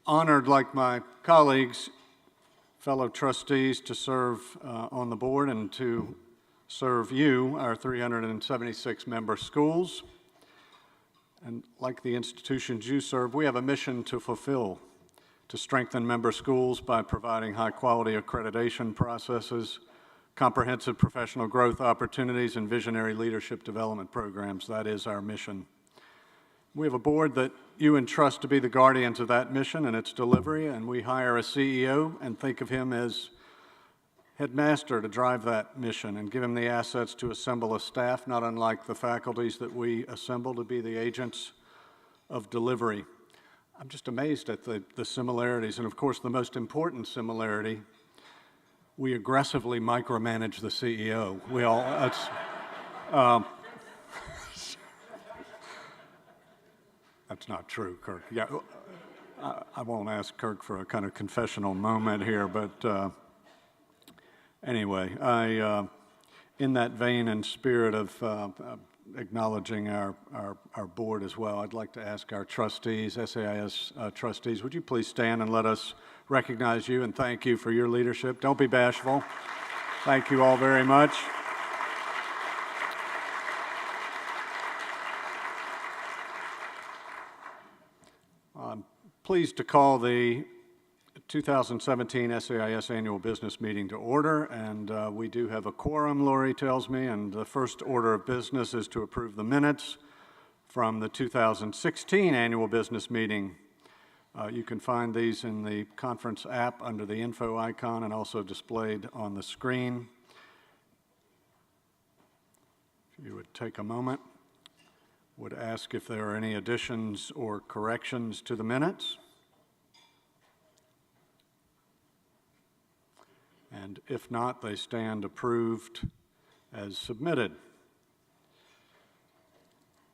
Honored, like my colleagues, fellow trustees, to serve on the board and to serve you, our 376 member schools. And like the institutions you serve, we have a mission to fulfill, to strengthen member schools by providing high-quality accreditation processes, comprehensive professional growth opportunities, and visionary leadership development programs. That is our mission. We have a board that you entrust to be the guardians of that mission and its delivery, and we hire a CEO and think of him as headmaster to drive that mission and give him the assets to assemble a staff, not unlike the faculties that we assemble to be the agents of delivery. I'm just amazed at the similarities, and of course the most important similarity, we aggressively micromanage the CEO. We all, that's not true, Kirk. Yeah, I won't ask Kirk for a kind of confessional moment here, but anyway, in that vein and spirit of acknowledging our board as well, I'd like to ask our trustees, SAIS trustees, would you please stand and let us recognize you and thank you for your leadership. Don't be bashful. Thank you all very much. I'm pleased to call the 2017 SAIS Annual Business Meeting to order, and we do have a quorum, Lori tells me, and the first order of business is to approve the minutes from the 2016 Annual Business Meeting. You can find these in the conference app under the info icon and also displayed on the screen. If you would take a moment, would ask if there are any additions or corrections to the minutes. And if not, they stand approved as submitted.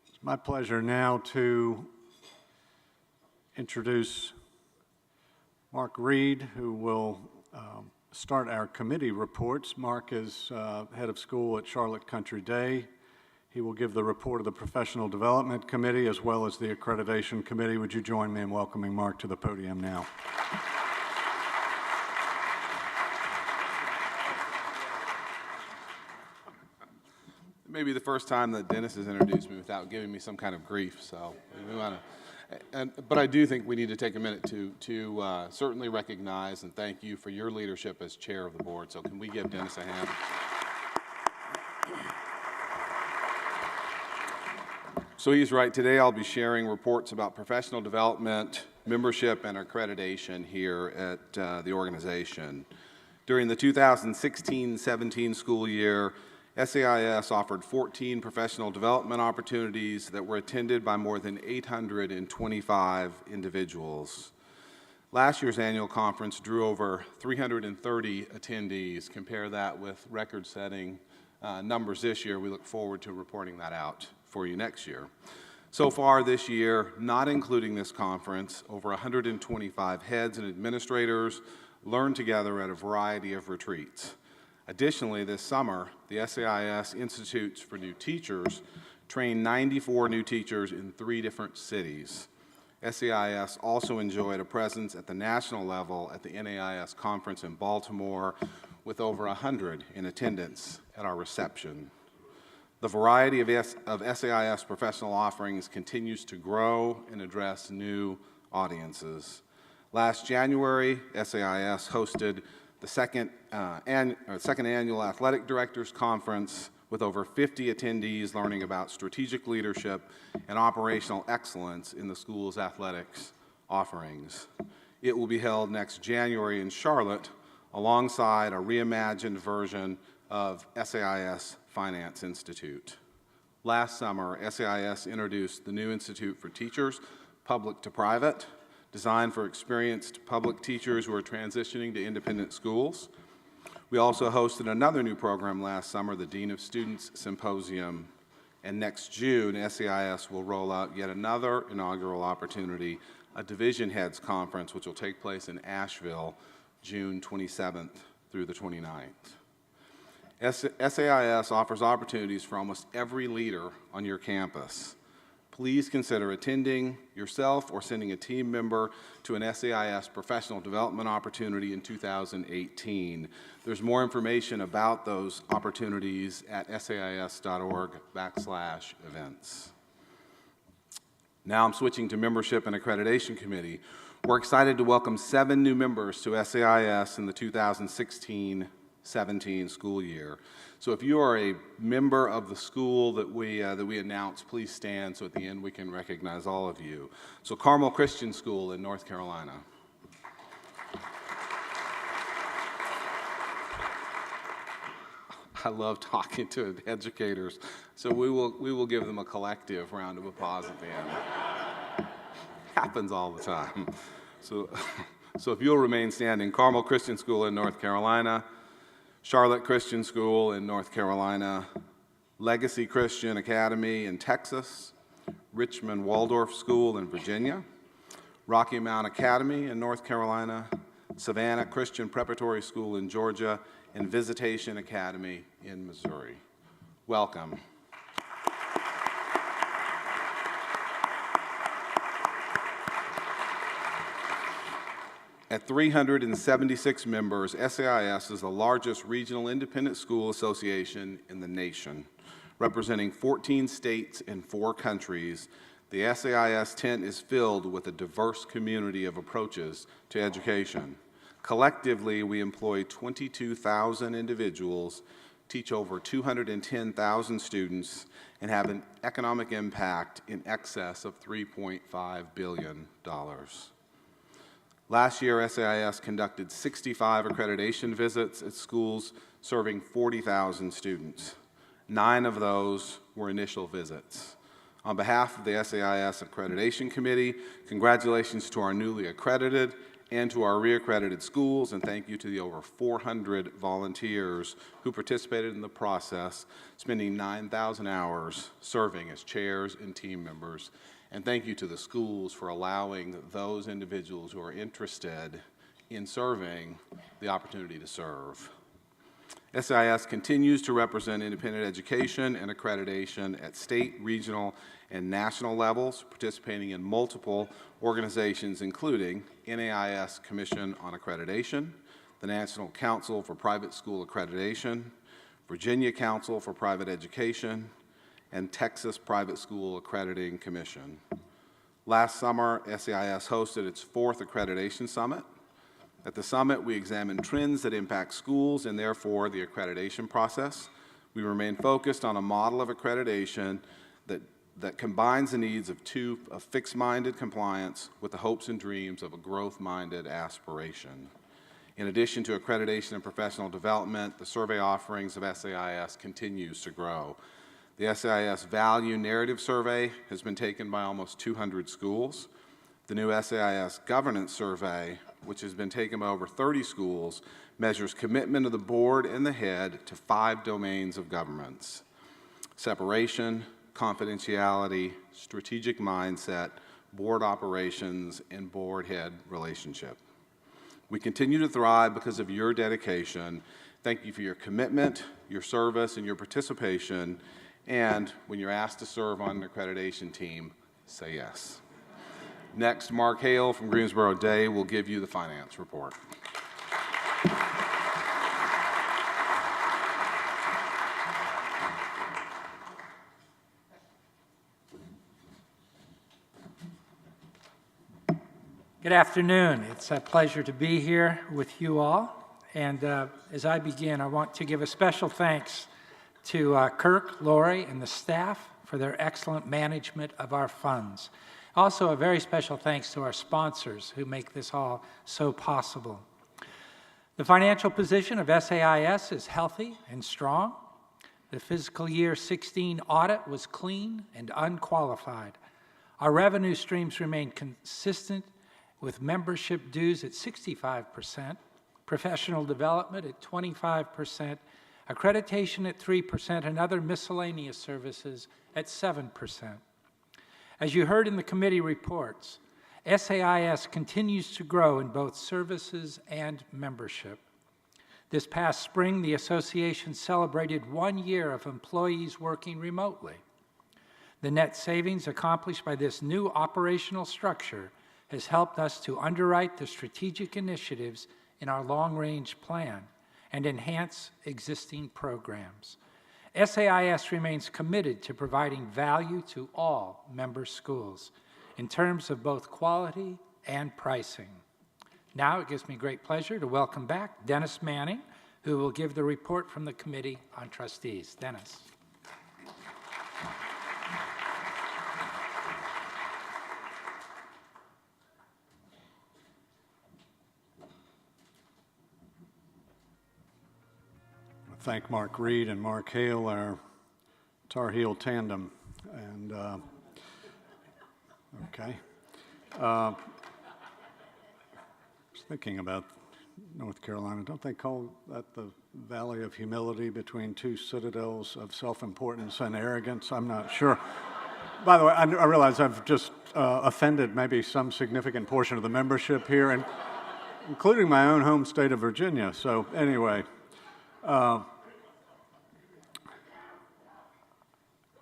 It's my pleasure now to introduce Mark Reed, who will start our committee reports. Mark is head of school at Charlotte Country Day. He will give the report of the Professional Development Committee as well as the Accreditation Committee. Would you join me in welcoming Mark to the podium now? Maybe the first time that Dennis has introduced me without giving me some kind of grief, so we want to. But I do think we need to take a minute to certainly recognize and thank you for your leadership as chair of the board. So can we give Dennis a hand? So he's right. Today I'll be sharing reports about professional development, membership, and accreditation here at the organization. During the 2016-17 school year, SAIS offered 14 professional development opportunities that were attended by more than 825 individuals. Last year's annual conference drew over 330 attendees. Compare that with record-setting numbers this year. We look forward to reporting that out for you next year. So far this year, not including this conference, over 125 heads and administrators learned together at a variety of retreats. Additionally, this summer, the SAIS Institutes for New Teachers trained 94 new teachers in 3 different cities. SAIS also enjoyed a presence at the national level at the NAIS conference in Baltimore with over 100 in attendance at our reception. The variety of SAIS professional offerings continues to grow and address new audiences. Last January, SAIS hosted the second annual Athletic Directors Conference with over 50 attendees learning about strategic leadership and operational excellence in the school's athletics offerings. It will be held next January in Charlotte alongside a reimagined version of SAIS Finance Institute. Last summer, SAIS introduced the new Institute for Teachers, Public to Private, designed for experienced public teachers who are transitioning to independent schools. We also hosted another new program last summer, the Dean of Students Symposium. And next June, SAIS will roll out yet another inaugural opportunity, a Division Heads Conference, which will take place in Asheville, June 27th through the 29th. SAIS offers opportunities for almost every leader on your campus. please consider attending yourself or sending a team member to an SAIS professional development opportunity in 2018. There's more information about those opportunities at sais.org/events. Now I'm switching to Membership and Accreditation Committee. We're excited to welcome 7 new members to SAIS in the 2016-17 school year. So if you are a member of the school that we announced, please stand so at the end we can recognize all of you. So Carmel Christian School in North Carolina. I love talking to educators, so we will give them a collective round of applause at the end. Happens all the time. So if you'll remain standing, Carmel Christian School in North Carolina, Charlotte Christian School in North Carolina, Legacy Christian Academy in Texas, Richmond Waldorf School in Virginia, Rocky Mount Academy in North Carolina, Savannah Christian Preparatory School in Georgia, and Visitation Academy in Missouri. Welcome. At 376 members, SAIS is the largest regional independent school association in the nation. Representing 14 states and 4 countries, the SAIS tent is filled with a diverse community of approaches to education. Collectively, we employ 22,000 individuals, teach over 210,000 students, and have an economic impact in excess of $3.5 billion. Last year, SAIS conducted 65 accreditation visits at schools serving 40,000 students. 9 of those were initial visits. On behalf of the SAIS Accreditation Committee, congratulations to our newly accredited and to our re-accredited schools, and thank you to the over 400 volunteers who participated in the process, spending 9,000 hours serving as chairs and team members. And thank you to the schools for allowing those individuals who are interested in serving the opportunity to serve. SAIS continues to represent independent education and accreditation at state, regional, and national levels, participating in multiple organizations including NAIS Commission on Accreditation, the National Council for Private School Accreditation, Virginia Council for Private Education, and Texas Private School Accrediting Commission. Last summer, SAIS hosted its 4th Accreditation Summit. At the summit, we examined trends that impact schools and therefore the accreditation process. We remain focused on a model of accreditation that combines the needs of fixed-minded compliance with the hopes and dreams of a growth-minded aspiration. In addition to accreditation and professional development, the survey offerings of SAIS continues to grow. The SAIS Value Narrative Survey has been taken by almost 200 schools. The new SAIS Governance Survey, which has been taken by over 30 schools, measures commitment of the board and the head to 5 domains of governance: separation, confidentiality, strategic mindset, board operations, and board-head relationship. We continue to thrive because of your dedication. Thank you for your commitment, your service, and your participation. And when you're asked to serve on an accreditation team, say yes. Next, Mark Hale from Greensboro Day will give you the finance report. Good afternoon. It's a pleasure to be here with you all. And as I begin, I want to give a special thanks to Kirk, Lori, and the staff for their excellent management of our funds. Also, a very special thanks to our sponsors who make this all so possible. The financial position of SAIS is healthy and strong. The fiscal year 16 audit was clean and unqualified. Our revenue streams remain consistent with membership dues at 65%, professional development at 25%, accreditation at 3%, and other miscellaneous services at 7%. As you heard in the committee reports, SAIS continues to grow in both services and membership. This past spring, the association celebrated 1 year of employees working remotely. The net savings accomplished by this new operational structure has helped us to underwrite the strategic initiatives in our long-range plan and enhance existing programs. SAIS remains committed to providing value to all member schools in terms of both quality and pricing. Now it gives me great pleasure to welcome back Dennis Manning, who will give the report from the Committee on Trustees. Dennis. Thank Mark Reed and Mark Hale, our Tar Heel tandem. And, okay. I was thinking about North Carolina. Don't they call that the Valley of Humility between two citadels of self-importance and arrogance? I'm not sure. By the way, I realize I've just offended maybe some significant portion of the membership here, and including my own home state of Virginia. So anyway,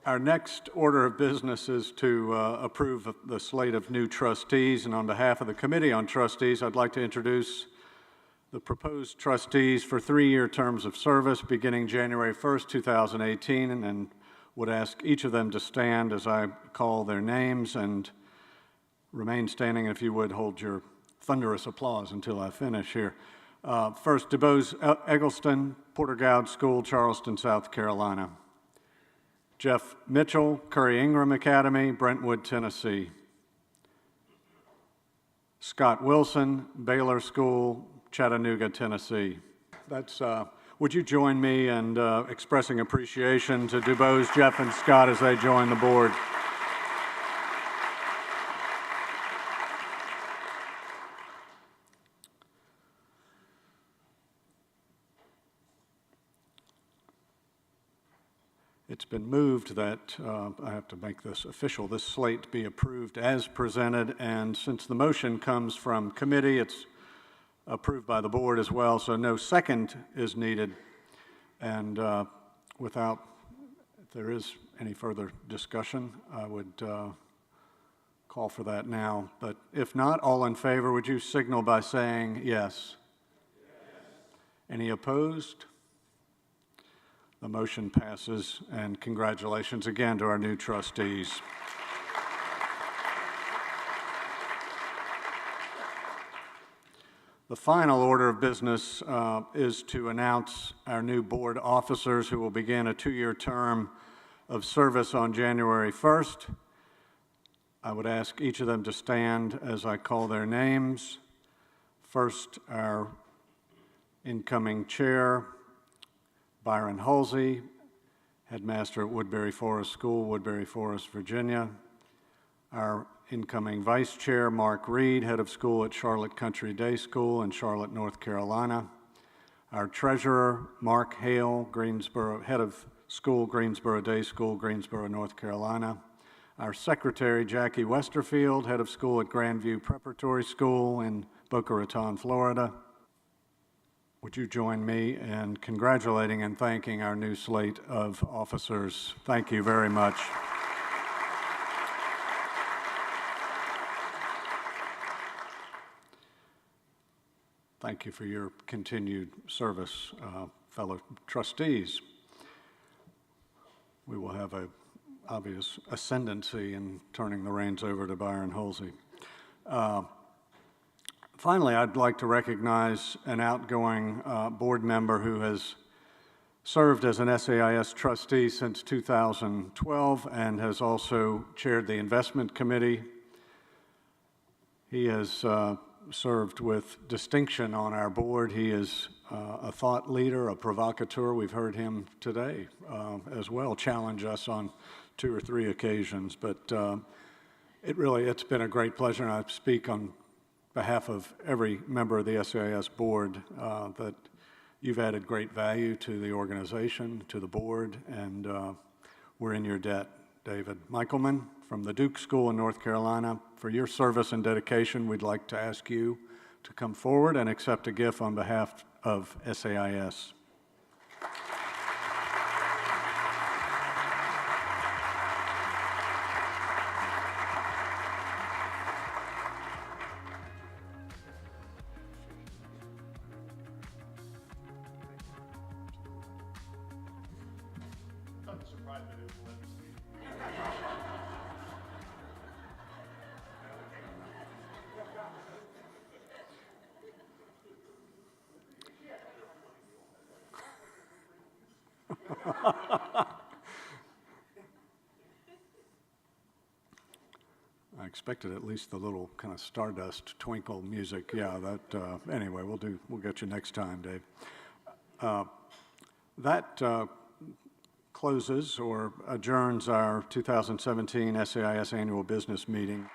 our next order of business is to approve the slate of new trustees, and on behalf of the Committee on Trustees, I'd like to introduce the proposed trustees for 3-year terms of service beginning January 1st, 2018, and would ask each of them to stand as I call their names and remain standing. If you would, hold your thunderous applause until I finish here. First, DuBose Eggleston, Porter-Gaud School, Charleston, South Carolina. Jeff Mitchell, Curry Ingram Academy, Brentwood, Tennessee. Scott Wilson, Baylor School, Chattanooga, Tennessee. That's, would you join me in expressing appreciation to DuBose, Jeff, and Scott as they join the board? It's been moved that, I have to make this official, this slate be approved as presented, and since the motion comes from committee, it's approved by the board as well, so no second is needed. And without, if there is any further discussion, I would call for that now. But if not, all in favor, would you signal by saying yes? Yes. Any opposed? The motion passes, and congratulations again to our new trustees. The final order of business is to announce our new board officers who will begin a 2-year term of service on January 1st. I would ask each of them to stand as I call their names. First, our incoming chair, Byron Halsey, headmaster at Woodbury Forest School, Woodbury Forest, Virginia. Our incoming vice chair, Mark Reed, head of school at Charlotte Country Day School in Charlotte, North Carolina. Our treasurer, Mark Hale, Greensboro, head of school, Greensboro Day School, Greensboro, North Carolina. Our secretary, Jackie Westerfield, head of school at Grandview Preparatory School in Boca Raton, Florida. Would you join me in congratulating and thanking our new slate of officers? Thank you very much. Thank you for your continued service, fellow trustees. We will have an obvious ascendancy in turning the reins over to Byron Halsey. Finally, I'd like to recognize an outgoing board member who has served as an SAIS trustee since 2012 and has also chaired the investment committee. He has served with distinction on our board. He is a thought leader, a provocateur. We've heard him today as well challenge us on 2 or 3 occasions. But it's been a great pleasure, and I speak on behalf of every member of the SAIS board that you've added great value to the organization, to the board, and we're in your debt, David. Michaelman from the Duke School in North Carolina, for your service and dedication, we'd like to ask you to come forward and accept a gift on behalf of SAIS. I expected at least the little kind of stardust twinkle music. Yeah, that, anyway, we'll get you next time, Dave. That closes or adjourns our 2017 SAIS annual business meeting.